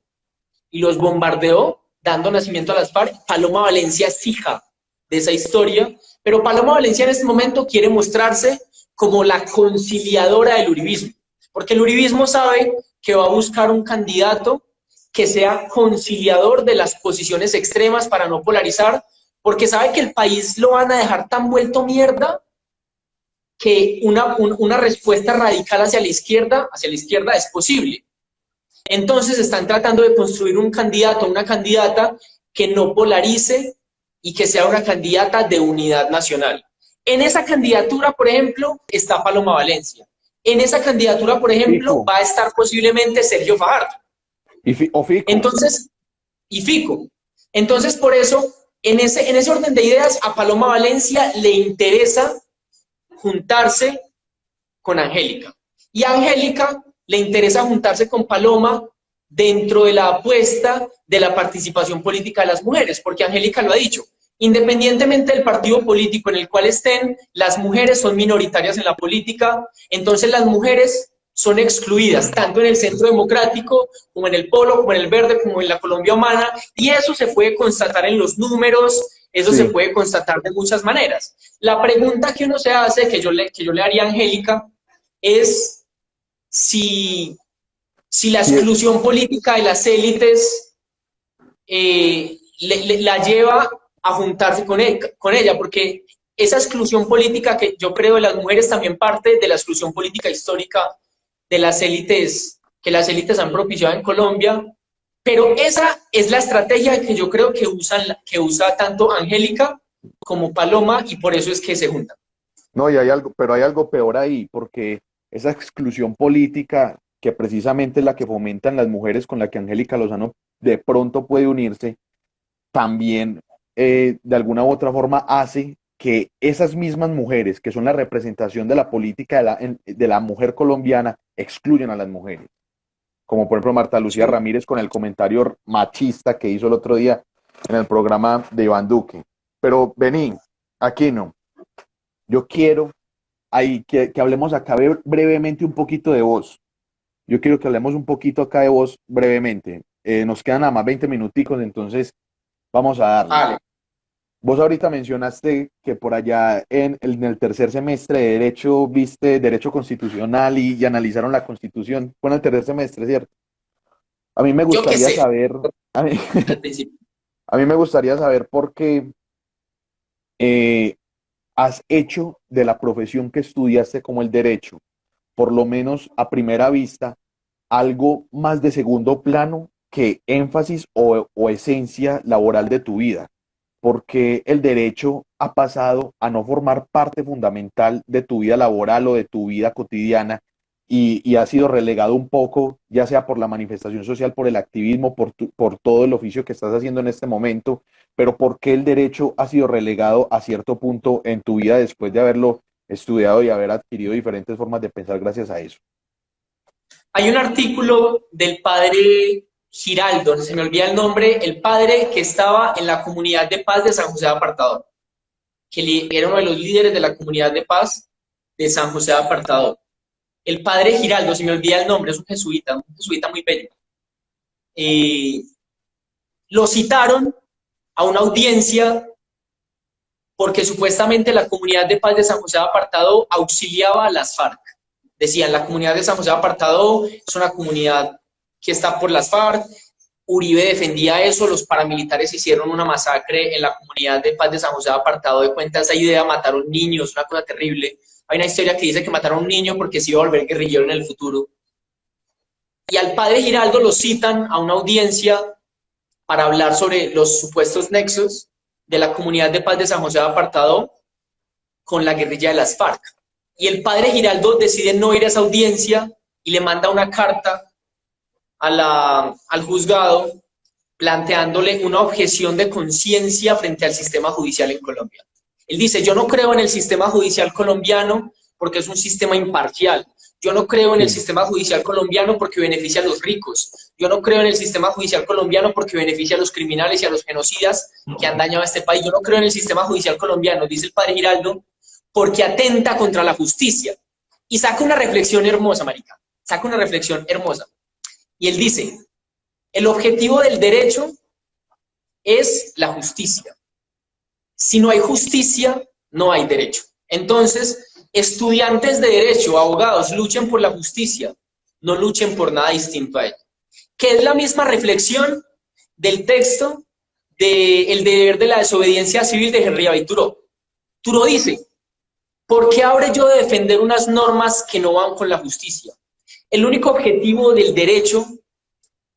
y los bombardeó, dando nacimiento a las FARC. Paloma Valencia es hija de esa historia, pero Paloma Valencia en este momento quiere mostrarse como la conciliadora del uribismo, porque el uribismo sabe que va a buscar un candidato que sea conciliador de las posiciones extremas para no polarizar, porque sabe que el país lo van a dejar tan vuelto mierda que una respuesta radical hacia la izquierda es posible. Entonces están tratando de construir un candidato, una candidata que no polarice y que sea una candidata de unidad nacional. En esa candidatura, por ejemplo, está Paloma Valencia. En esa candidatura, por ejemplo, Fico. va a estar posiblemente Sergio Fajardo. O Fico. Entonces, y Fico. Entonces, por eso, en ese orden de ideas, a Paloma Valencia le interesa juntarse con Angélica. Y a Angélica le interesa juntarse con Paloma dentro de la apuesta de la participación política de las mujeres, porque Angélica lo ha dicho, independientemente del partido político en el cual estén, las mujeres son minoritarias en la política, entonces las mujeres son excluidas, tanto en el Centro Democrático, como en el Polo, como en el Verde, como en la Colombia Humana, y eso se puede constatar en los números, eso se Sí. puede constatar de muchas maneras. La pregunta que uno se hace, que yo le haría a Angélica, es si la Sí, exclusión política de las élites la lleva a juntarse con ella, porque esa exclusión política que yo creo de las mujeres también parte de la exclusión política histórica de las élites, que las élites han propiciado en Colombia, pero esa es la estrategia que yo creo que usa tanto Angélica como Paloma, y por eso es que se juntan. no, y hay algo, pero hay algo peor ahí, porque esa exclusión política, que precisamente es la que fomentan las mujeres con la que Angélica Lozano de pronto puede unirse, también de alguna u otra forma hace que esas mismas mujeres, que son la representación de la política de la mujer colombiana, excluyan a las mujeres. Como por ejemplo Marta Lucía Sí. Ramírez con el comentario machista que hizo el otro día en el programa de Iván Duque. Pero vení, aquí no. Yo quiero ahí que hablemos acá brevemente un poquito de vos. Yo quiero que hablemos un poquito acá de vos brevemente. Nos quedan nada más 20 minuticos, entonces vamos a darle. Vale. Vos ahorita mencionaste que por allá en el tercer semestre de Derecho viste Derecho Constitucional y analizaron la Constitución. Fue en el tercer semestre, ¿cierto? A mí me Yo qué gustaría sé, saber, a mí, al principio. a mí me gustaría saber por qué eh, has hecho de la profesión que estudiaste como el derecho, por lo menos a primera vista, algo más de segundo plano que énfasis o esencia laboral de tu vida, porque el derecho ha pasado a no formar parte fundamental de tu vida laboral o de tu vida cotidiana y ha sido relegado un poco, ya sea por la manifestación social, por el activismo, por todo el oficio que estás haciendo en este momento, pero ¿por qué el derecho ha sido relegado a cierto punto en tu vida después de haberlo estudiado y haber adquirido diferentes formas de pensar gracias a eso? Hay un artículo del padre Giraldo, se me olvida el nombre, el padre que estaba en la comunidad de paz de San José de Apartador, que era uno de los líderes de la comunidad de paz de San José de Apartador. El padre Giraldo, se me olvida el nombre, es un jesuita muy bello. Eh, Lo citaron a una audiencia porque supuestamente la comunidad de paz de San José de Apartado auxiliaba a las FARC. Decían, la comunidad de San José de Apartado es una comunidad que está por las FARC. Uribe defendía eso, los paramilitares hicieron una masacre en la comunidad de paz de San José de Apartado, de cuenta esa idea, mataron niños, una cosa terrible. Hay una historia que dice que mataron a un niño porque se iba a volver guerrillero en el futuro. Y al padre Giraldo lo citan a una audiencia para hablar sobre los supuestos nexos de la comunidad de paz de San José de Apartado con la guerrilla de las FARC. Y el padre Giraldo decide no ir a esa audiencia y le manda una carta al juzgado planteándole una objeción de conciencia frente al sistema judicial en Colombia. Él dice, yo no creo en el sistema judicial colombiano porque es un sistema imparcial. Yo no creo en el sistema judicial colombiano porque beneficia a los ricos. Yo no creo en el sistema judicial colombiano porque beneficia a los criminales y a los genocidas que han dañado a este país. Yo no creo en el sistema judicial colombiano, dice el padre Giraldo, porque atenta contra la justicia. Y saca una reflexión hermosa, marica. Saca una reflexión hermosa. Y él dice, el objetivo del derecho es la justicia. Si no hay justicia, no hay derecho. Entonces, estudiantes de derecho, abogados, luchen por la justicia, no luchen por nada distinto a ella. Que es la misma reflexión del texto de El deber de la desobediencia civil de Henri David Thoreau. Thoreau dice, ¿por qué habré yo de defender unas normas que no van con la justicia? El único objetivo del derecho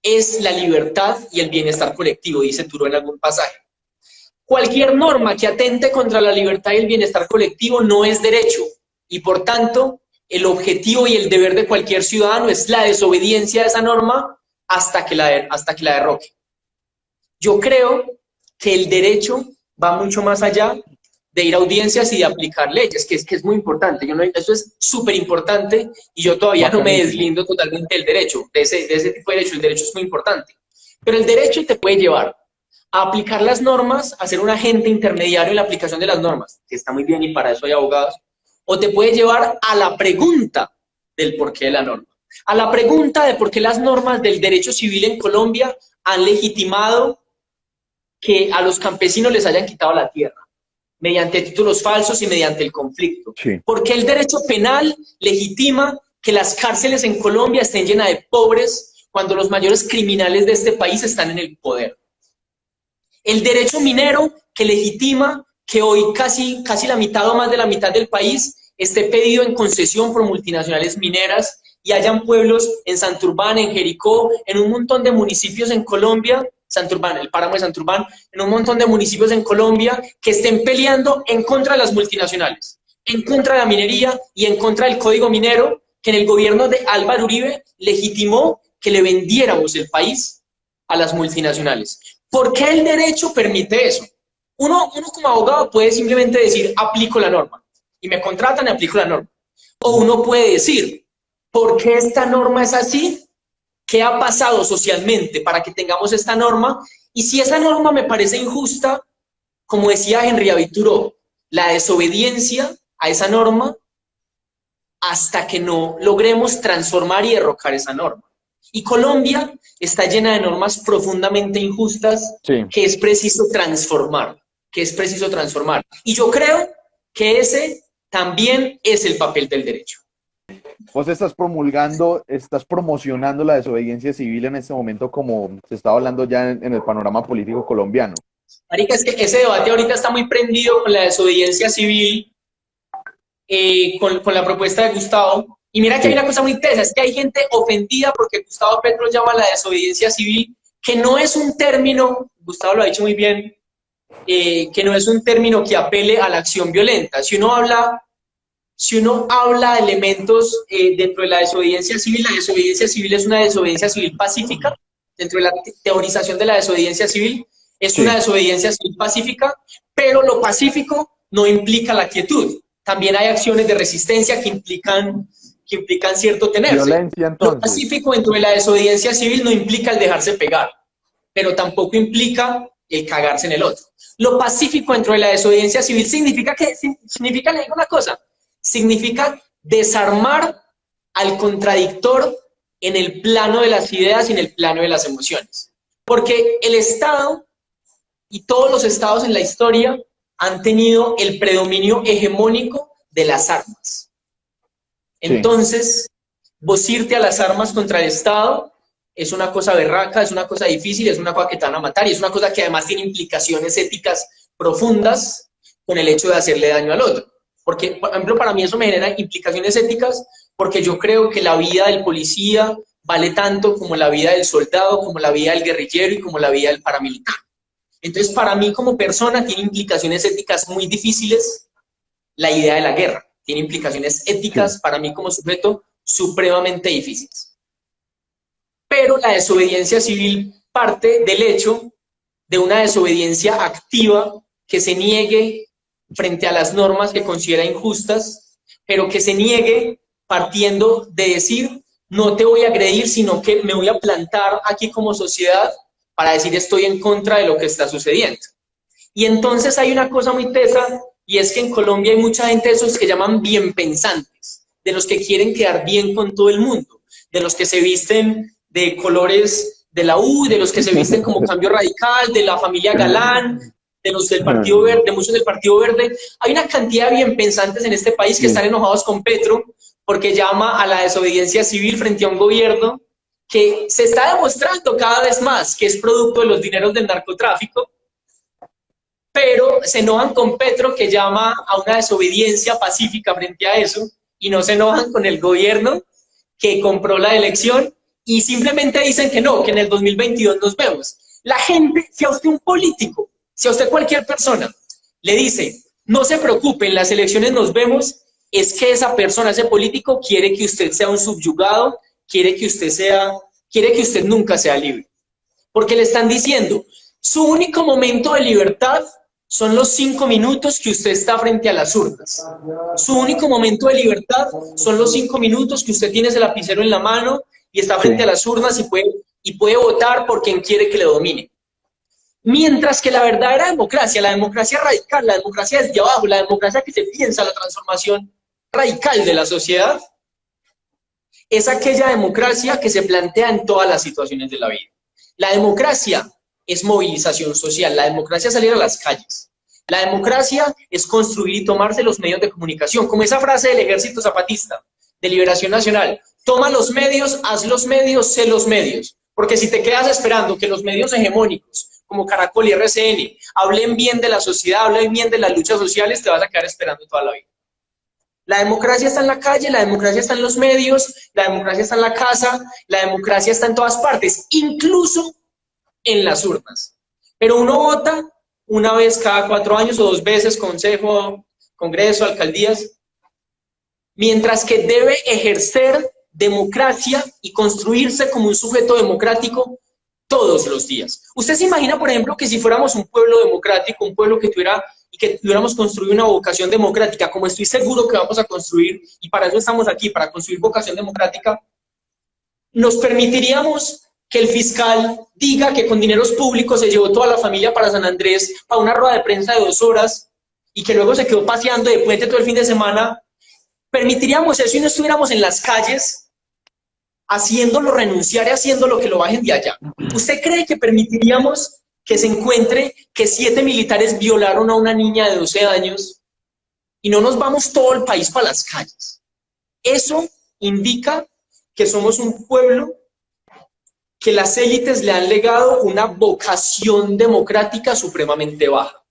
es la libertad y el bienestar colectivo, dice Thoreau en algún pasaje. Cualquier norma que atente contra la libertad y el bienestar colectivo no es derecho y, por tanto, el objetivo y el deber de cualquier ciudadano es la desobediencia a esa norma hasta que la derroque. Yo creo que el derecho va mucho más allá de ir a audiencias y de aplicar leyes, que es muy importante. Eso es súper importante y yo todavía no me deslindo totalmente del derecho, de ese tipo de derecho. El derecho es muy importante. Pero el derecho te puede llevar a aplicar las normas, a ser un agente intermediario en la aplicación de las normas, que está muy bien y para eso hay abogados, o te puede llevar a la pregunta del porqué de la norma, a la pregunta de por qué las normas del derecho civil en Colombia han legitimado que a los campesinos les hayan quitado la tierra, mediante títulos falsos y mediante el conflicto. Sí. ¿Por qué el derecho penal legitima que las cárceles en Colombia estén llenas de pobres cuando los mayores criminales de este país están en el poder? El derecho minero que legitima que hoy casi la mitad o más de la mitad del país esté pedido en concesión por multinacionales mineras y hayan pueblos en Santurbán, en Jericó, en un montón de municipios en Colombia, Santurbán, el páramo de Santurbán, en un montón de municipios en Colombia que estén peleando en contra de las multinacionales, en contra de la minería y en contra del código minero que en el gobierno de Álvaro Uribe legitimó que le vendiéramos el país a las multinacionales. ¿Por qué el derecho permite eso? Uno como abogado puede simplemente decir, aplico la norma, y me contratan y aplico la norma. O uno puede decir, ¿por qué esta norma es así? ¿Qué ha pasado socialmente para que tengamos esta norma? Y si esa norma me parece injusta, como decía Henri David Thoreau, la desobediencia a esa norma hasta que no logremos transformar y derrocar esa norma. Y Colombia está llena de normas profundamente injustas que es preciso transformar, Y yo creo que ese también es el papel del derecho. Vos estás estás promocionando la desobediencia civil en este momento, como se está hablando ya en el panorama político colombiano. Marica, es que ese debate ahorita está muy prendido con la desobediencia civil, con la propuesta de Gustavo. Y mira que hay una cosa muy tesa, es que hay gente ofendida porque Gustavo Petro llama la desobediencia civil, que no es un término, Gustavo lo ha dicho muy bien, que no es un término que apele a la acción violenta. Si uno habla de elementos dentro de la desobediencia civil es una desobediencia civil pacífica. Dentro de la teorización de la desobediencia civil, es una desobediencia civil pacífica, pero lo pacífico no implica la quietud. También hay acciones de resistencia que implican cierto tenerse. Violencia, entonces. Lo pacífico dentro de la desobediencia civil no implica el dejarse pegar, pero tampoco implica el cagarse en el otro. Lo pacífico dentro de la desobediencia civil significa, le digo una cosa, significa desarmar al contradictor en el plano de las ideas y en el plano de las emociones. Porque el Estado y todos los estados en la historia han tenido el predominio hegemónico de las armas. Entonces, vos irte a las armas contra el Estado es una cosa berraca, es una cosa difícil, es una cosa que te van a matar y es una cosa que además tiene implicaciones éticas profundas con el hecho de hacerle daño al otro. Porque, por ejemplo, para mí eso me genera implicaciones éticas porque yo creo que la vida del policía vale tanto como la vida del soldado, como la vida del guerrillero y como la vida del paramilitar. Entonces, para mí como persona tiene implicaciones éticas muy difíciles la idea de la guerra. Tiene implicaciones éticas para mí como sujeto supremamente difíciles. Pero la desobediencia civil parte del hecho de una desobediencia activa que se niegue frente a las normas que considera injustas, pero que se niegue partiendo de decir no te voy a agredir, sino que me voy a plantar aquí como sociedad para decir estoy en contra de lo que está sucediendo. Y entonces hay una cosa muy tesa, y es que en Colombia hay mucha gente de esos que llaman bien pensantes, de los que quieren quedar bien con todo el mundo, de los que se visten de colores de la U, de los que se visten como Cambio Radical, de la familia Galán, de los del Partido Verde, de muchos del Partido Verde. Hay una cantidad de bien pensantes en este país que están enojados con Petro porque llama a la desobediencia civil frente a un gobierno que se está demostrando cada vez más que es producto de los dineros del narcotráfico, pero se enojan con Petro que llama a una desobediencia pacífica frente a eso y no se enojan con el gobierno que compró la elección y simplemente dicen que no, que en el 2022 nos vemos. La gente, si a usted un político, si a usted cualquier persona le dice no se preocupe, en las elecciones nos vemos, es que esa persona, ese político quiere que usted sea un subyugado, quiere que usted nunca sea libre. Porque le están diciendo, su único momento de libertad son los 5 minutos que usted está frente a las urnas. Su único momento de libertad son los 5 minutos que usted tiene ese lapicero en la mano y está frente a las urnas y puede votar por quien quiere que le domine. Mientras que la verdadera democracia, la democracia radical, la democracia desde abajo, la democracia que se piensa la transformación radical de la sociedad, es aquella democracia que se plantea en todas las situaciones de la vida. La democracia es movilización social, la democracia es salir a las calles. La democracia es construir y tomarse los medios de comunicación, como esa frase del Ejército Zapatista, de Liberación Nacional. Toma los medios, haz los medios, sé los medios. Porque si te quedas esperando que los medios hegemónicos, como Caracol y RCN, hablen bien de la sociedad, hablen bien de las luchas sociales, te vas a quedar esperando toda la vida. La democracia está en la calle, la democracia está en los medios, la democracia está en la casa, la democracia está en todas partes, incluso en las urnas. Pero uno vota una vez cada 4 años o 2 veces, consejo, congreso, alcaldías, mientras que debe ejercer democracia y construirse como un sujeto democrático todos los días. ¿Usted se imagina, por ejemplo, que si fuéramos un pueblo democrático, un pueblo que tuviéramos construido una vocación democrática, como estoy seguro que vamos a construir, y para eso estamos aquí, para construir vocación democrática, nos permitiríamos que el fiscal diga que con dineros públicos se llevó toda la familia para San Andrés, para una rueda de prensa de 2 horas, y que luego se quedó paseando de puente todo el fin de semana? ¿Permitiríamos eso y no estuviéramos en las calles haciéndolo renunciar y haciéndolo que lo bajen de allá? ¿Usted cree que permitiríamos que se encuentre que 7 militares violaron a una niña de 12 años y no nos vamos todo el país para las calles? Eso indica que somos un pueblo que las élites le han legado una vocación democrática supremamente baja.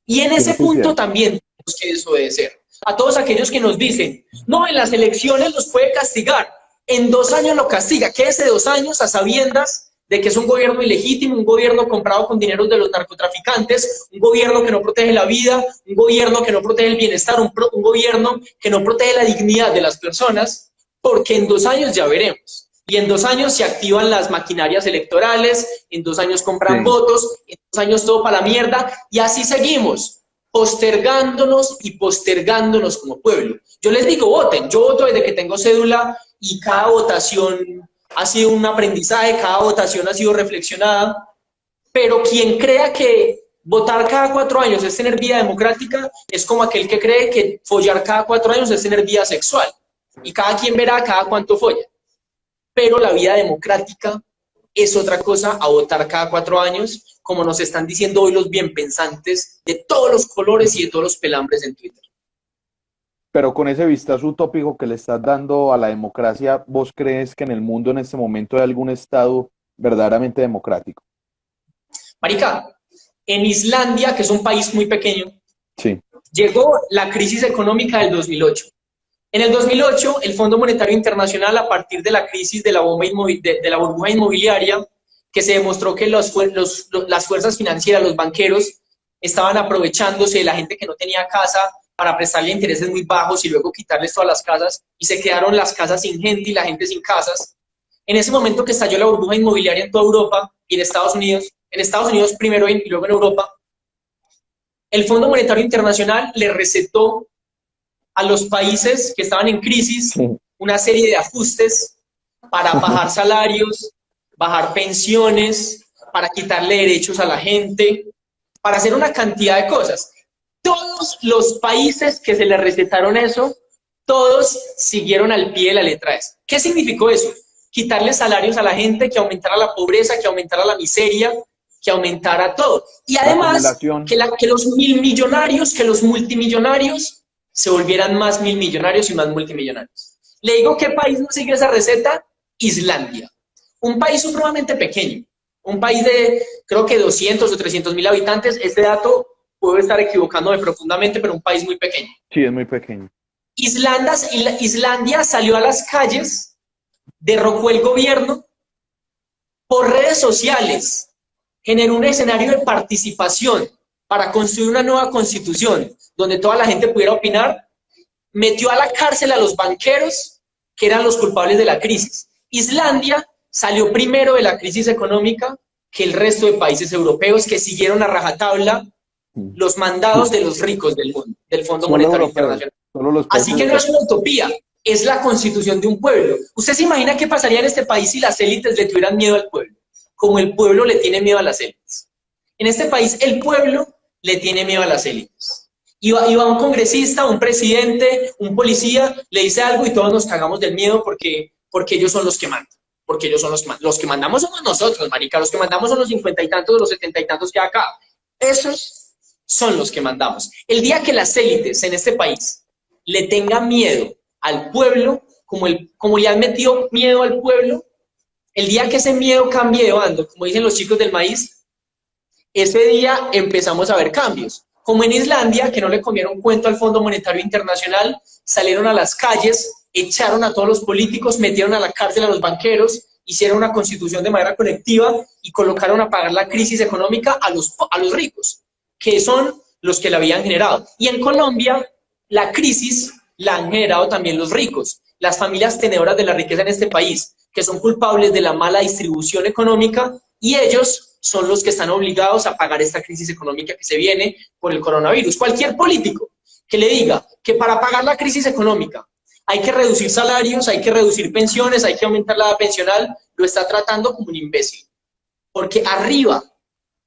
Y en ese punto también tenemos que desobedecer. A todos aquellos que nos dicen, no, en las elecciones los puede castigar, en 2 años lo castiga. Quédese 2 años a sabiendas de que es un gobierno ilegítimo, un gobierno comprado con dineros de los narcotraficantes, un gobierno que no protege la vida, un gobierno que no protege el bienestar, un gobierno que no protege la dignidad de las personas, porque en 2 años ya veremos. Y en 2 años se activan las maquinarias electorales, en 2 años compran votos, en 2 años todo para la mierda, y así seguimos, postergándonos y postergándonos como pueblo. Yo les digo, voten. Yo voto desde que tengo cédula y cada votación ha sido un aprendizaje, cada votación ha sido reflexionada, pero quien crea que votar cada 4 años es tener vida democrática es como aquel que cree que follar cada 4 años es tener vida sexual. Y cada quien verá cada cuánto folla. Pero la vida democrática es otra cosa a votar cada 4 años, como nos están diciendo hoy los bienpensantes de todos los colores y de todos los pelambres en Twitter. Pero con ese vistazo utópico que le estás dando a la democracia, ¿vos crees que en el mundo en este momento hay algún estado verdaderamente democrático? Marica, en Islandia, que es un país muy pequeño, Sí. llegó la crisis económica del 2008. En el 2008, el Fondo Monetario Internacional, a partir de la crisis de la burbuja inmobiliaria, que se demostró que las fuerzas financieras, los banqueros, estaban aprovechándose de la gente que no tenía casa para prestarle intereses muy bajos y luego quitarles todas las casas, y se quedaron las casas sin gente y la gente sin casas. En ese momento que estalló la burbuja inmobiliaria en toda Europa y en Estados Unidos primero y luego en Europa, el Fondo Monetario Internacional le recetó a los países que estaban en crisis una serie de ajustes para bajar salarios, bajar pensiones, para quitarle derechos a la gente, para hacer una cantidad de cosas. Todos los países que se les recetaron eso, todos siguieron al pie de la letra eso. ¿Qué significó eso? Quitarle salarios a la gente, que aumentara la pobreza, que aumentara la miseria, que aumentara todo. Y además, que los milmillonarios, que los multimillonarios se volvieran más milmillonarios y más multimillonarios. Le digo, ¿qué país no sigue esa receta? Islandia. Un país supremamente pequeño. Un país de, creo que 200 o 300 mil habitantes. Este dato puedo estar equivocándome profundamente, pero un país muy pequeño. Sí, es muy pequeño. Islandia salió a las calles, derrocó el gobierno por redes sociales, generó un escenario de participación para construir una nueva constitución donde toda la gente pudiera opinar, metió a la cárcel a los banqueros que eran los culpables de la crisis. Islandia salió primero de la crisis económica que el resto de países europeos que siguieron a rajatabla los mandados de los ricos del mundo, del Fondo Monetario Internacional. Así que no es una utopía, es la constitución de un pueblo. ¿Usted se imagina qué pasaría en este país si las élites le tuvieran miedo al pueblo? Como el pueblo le tiene miedo a las élites. En este país el pueblo le tiene miedo a las élites. Y va un congresista, un presidente, un policía, le dice algo y todos nos cagamos del miedo porque ellos son los que mandan. Porque ellos son los que mandan. Los que mandamos somos nosotros, marica. Los que mandamos son los 50 y tantos, los 70 y tantos que hay acá. Esos son los que mandamos. El día que las élites en este país le tengan miedo al pueblo, como le han metido miedo al pueblo, el día que ese miedo cambie de bando, como dicen los chicos del maíz, ese día empezamos a ver cambios. Como en Islandia, que no le comieron cuento al Fondo Monetario Internacional, salieron a las calles, echaron a todos los políticos, metieron a la cárcel a los banqueros, hicieron una constitución de manera colectiva y colocaron a pagar la crisis económica a los ricos, que son los que la habían generado. Y en Colombia, la crisis la han generado también los ricos, las familias tenedoras de la riqueza en este país, que son culpables de la mala distribución económica, y ellos son los que están obligados a pagar esta crisis económica que se viene por el coronavirus. Cualquier político que le diga que para pagar la crisis económica hay que reducir salarios, hay que reducir pensiones, hay que aumentar la edad pensional, lo está tratando como un imbécil. Porque arriba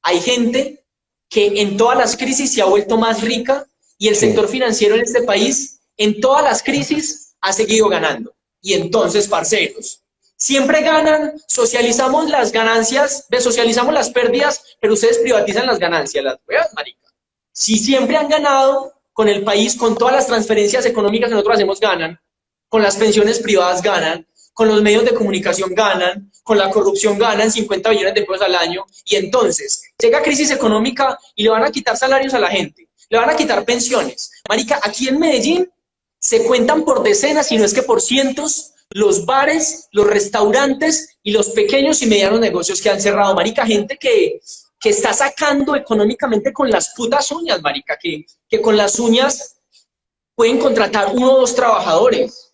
hay gente que en todas las crisis se ha vuelto más rica, y el sector financiero en este país en todas las crisis ha seguido ganando. Y entonces, parceros, siempre ganan, socializamos las ganancias, socializamos las pérdidas, pero ustedes privatizan las ganancias, las huevas, marica. Si siempre han ganado con el país, con todas las transferencias económicas que nosotros hacemos, ganan, con las pensiones privadas ganan, con los medios de comunicación ganan, con la corrupción ganan 50 billones de pesos al año, y entonces llega crisis económica y le van a quitar salarios a la gente, le van a quitar pensiones. Marica, aquí en Medellín se cuentan por decenas, si no es que por cientos, los bares, los restaurantes y los pequeños y medianos negocios que han cerrado. Marica, gente que está sacando económicamente con las putas uñas, marica, que con las uñas pueden contratar 1 o 2 trabajadores.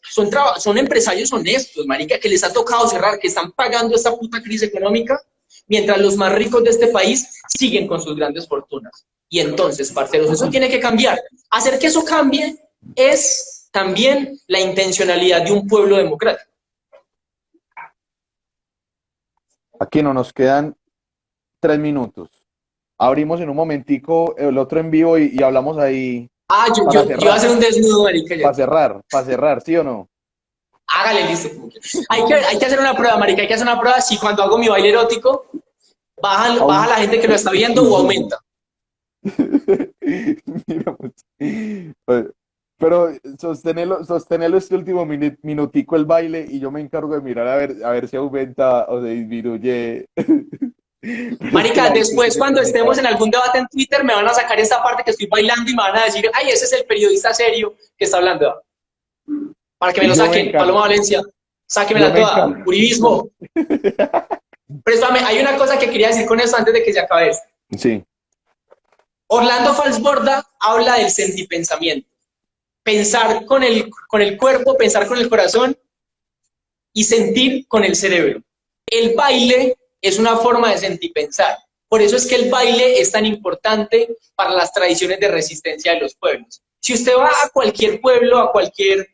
Son empresarios honestos, marica, que les ha tocado cerrar, que están pagando esta puta crisis económica, mientras los más ricos de este país siguen con sus grandes fortunas. Y entonces, parceros, eso tiene que cambiar. Hacer que eso cambie es también la intencionalidad de un pueblo democrático. Aquí no nos quedan 3 minutos. Abrimos en un momentico el otro en vivo y hablamos ahí. Yo iba a hacer un desnudo, marica. Para cerrar, ¿sí o no? Hágale, listo. Hay que hacer una prueba, marica, hay que hacer una prueba si cuando hago mi baile erótico, baja la gente que lo está viendo o aumenta. Mira, pues, pero sostenerlo este último minutico el baile y yo me encargo de mirar a ver si aumenta o se disminuye. Marica, después cuando estemos en algún debate en Twitter me van a sacar esta parte que estoy bailando y me van a decir, ay, ese es el periodista serio que está hablando. Para que me lo saquen, Paloma Valencia, sáquemela toda, uribismo. Pero espérame, hay una cosa que quería decir con eso antes de que se acabe esto. Sí. Orlando Falsborda habla del sentipensamiento. Pensar con el cuerpo, pensar con el corazón y sentir con el cerebro. El baile es una forma de sentipensar. Por eso es que el baile es tan importante para las tradiciones de resistencia de los pueblos. Si usted va a cualquier pueblo, a cualquier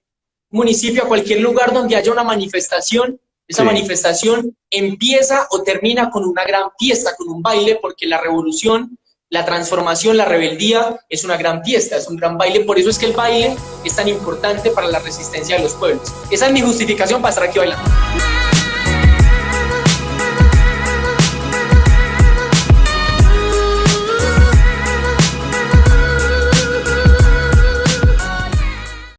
municipio, a cualquier lugar donde haya una manifestación, esa manifestación empieza o termina con una gran fiesta, con un baile, porque la revolución, la transformación, la rebeldía es una gran fiesta, es un gran baile. Por eso es que el baile es tan importante para la resistencia de los pueblos. Esa es mi justificación para estar aquí bailando.